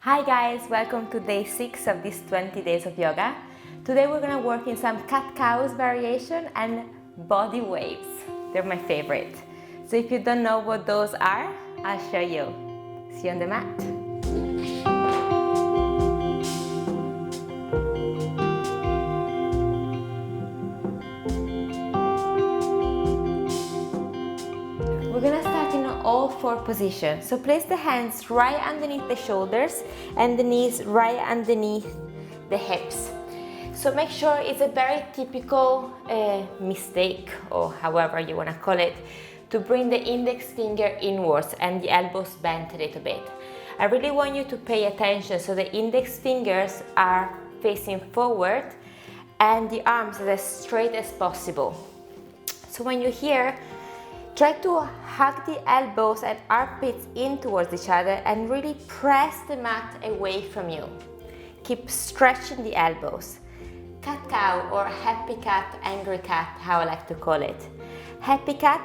Hi guys, welcome to day 6 of these 20 days of yoga. Today we're going to work in some cat-cows variation and body waves. They're my favorite. So if you don't know what those are, I'll show you. See you on the mat. We're gonna start in all 4 positions. So place the hands right underneath the shoulders and the knees right underneath the hips. So make sure it's a very typical mistake, or however you wanna call it, to bring the index finger inwards and the elbows bent a little bit. I really want you to pay attention so the index fingers are facing forward and the arms are as straight as possible. So when you're here, try to hug the elbows and armpits in towards each other and really press the mat away from you. Keep stretching the elbows. Cat-cow or happy cat, angry cat, how I like to call it. Happy cat,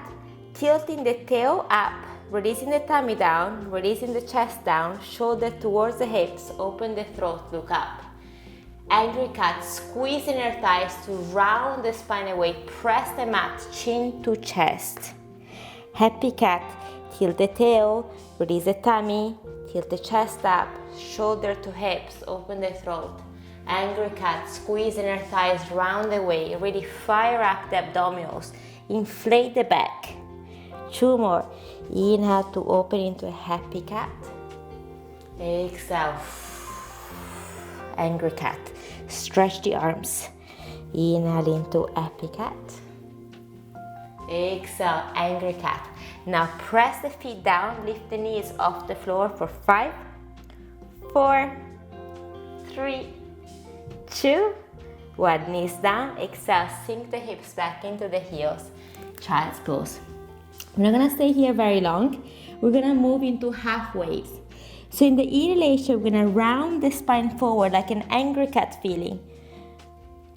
tilting the tail up, releasing the tummy down, releasing the chest down, shoulder towards the hips, open the throat, look up. Angry cat, squeezing her thighs to round the spine away, press the mat, chin to chest. Happy cat, tilt the tail, release the tummy, tilt the chest up, shoulder to hips, open the throat. Angry cat, squeezing her thighs round the way, really fire up the abdominals, inflate the back. 2 more. Inhale to open into a happy cat. Exhale. Angry cat. Stretch the arms. Inhale into happy cat. Exhale, angry cat. Now press the feet down, lift the knees off the floor for 5, 4, 3, 2, 1. Knees down, exhale, sink the hips back into the heels. Child's pose. We're not gonna stay here very long. We're gonna move into half waves. So in the inhalation, we're gonna round the spine forward like an angry cat feeling.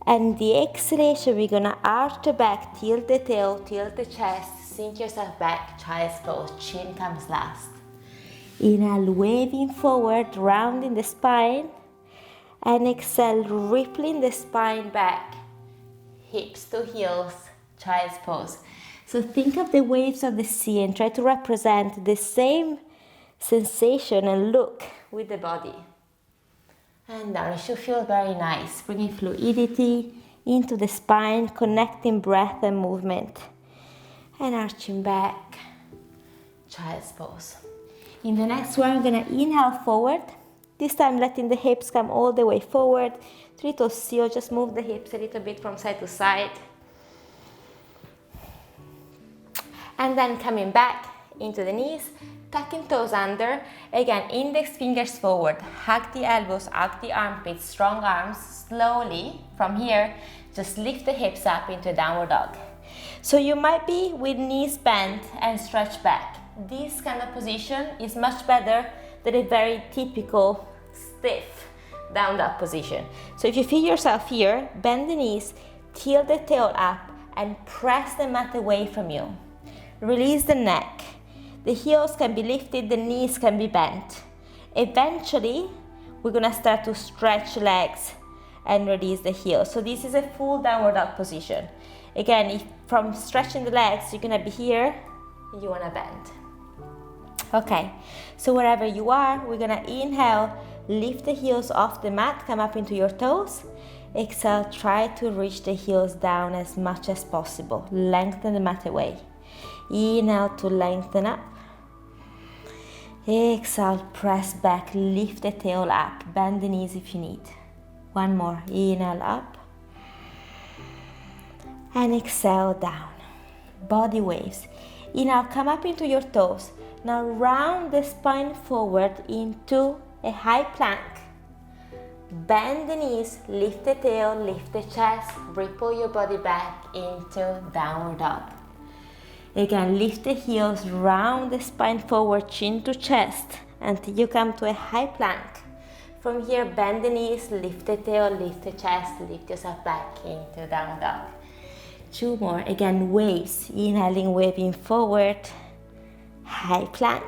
And the exhalation, we're gonna arch the back, tilt the tail, tilt the chest, sink yourself back, child's pose, chin comes last. Inhale, waving forward, rounding the spine. And exhale, rippling the spine back, hips to heels, child's pose. So think of the waves of the sea and try to represent the same sensation and look with the body. And down, it should feel very nice, bringing fluidity into the spine, connecting breath and movement. And arching back, child's pose. In the next one, I'm gonna inhale forward. This time letting the hips come all the way forward. 3 to seal, just move the hips a little bit from side to side. And then coming back into the knees, tucking toes under. Again, index fingers forward, hug the elbows, hug the armpits, strong arms. Slowly, from here, just lift the hips up into downward dog. So you might be with knees bent and stretch back. This kind of position is much better than a very typical stiff down dog position. So if you feel yourself here, bend the knees, tilt the tail up and press the mat away from you. Release the neck. The heels can be lifted, the knees can be bent. Eventually, we're gonna start to stretch legs and release the heels. So this is a full downward dog position. Again, if from stretching the legs, you're gonna be here, you wanna bend. Okay, so wherever you are, we're gonna inhale, lift the heels off the mat, come up into your toes. Exhale, try to reach the heels down as much as possible. Lengthen the mat away. Inhale to lengthen up. Exhale, press back, lift the tail up, bend the knees if you need. 1 more, inhale up. And exhale down. Body waves. Inhale, come up into your toes. Now round the spine forward into a high plank. Bend the knees, lift the tail, lift the chest, ripple your body back into downward dog. Again, lift the heels, round the spine forward, chin to chest, until you come to a high plank. From here, bend the knees, lift the tail, lift the chest, lift yourself back into downward dog. 2 more, again, waves. Inhaling, waving forward, high plank.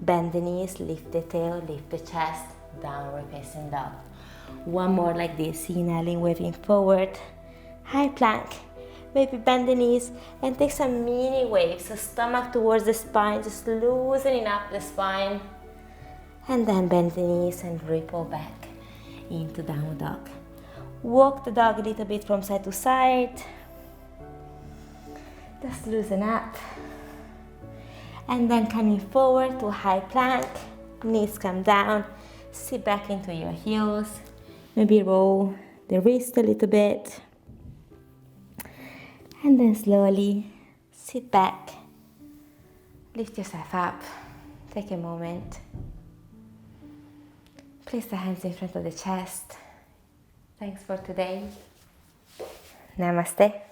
Bend the knees, lift the tail, lift the chest, downward facing dog. One more like this, inhaling, waving forward, high plank. Maybe bend the knees and take some mini waves, so stomach towards the spine, just loosening up the spine. And then bend the knees and ripple back into downward dog. Walk the dog a little bit from side to side. Just loosen up. And then coming forward to high plank, knees come down, sit back into your heels. Maybe roll the wrist a little bit. And then slowly sit back, lift yourself up, take a moment. Place the hands in front of the chest. Thanks for today. Namaste.